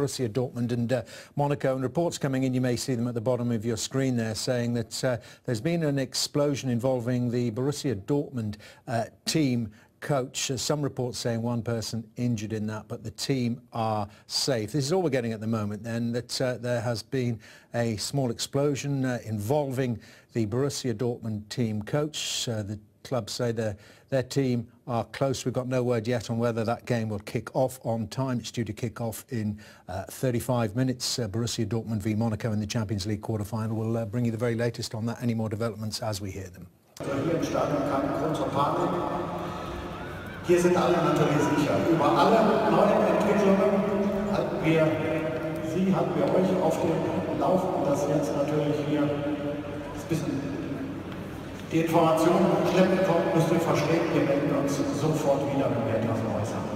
Borussia Dortmund and Monaco. And reports coming in, you may see them at the bottom of your screen there, saying that there's been an explosion involving the Borussia Dortmund team coach. Some reports saying one person injured in that, but the team are safe. This is all we're getting at the moment then, that there has been a small explosion involving the Borussia Dortmund team coach. The club say their team are close. We've got no word yet on whether that game will kick off on time. It's due to kick off in 35 minutes. Borussia Dortmund v Monaco in the Champions League quarter-final. We'll bring you the very latest on that. Any more developments as we hear them. Hier sind alle natürlich sicher. Über alle neuen Entwicklungen halten wir euch auf dem Laufenden, dass jetzt natürlich hier ein bisschen die Informationen schleppen kommt, müsst ihr verstehen, wir melden uns sofort wieder, wenn wir etwas Neues haben.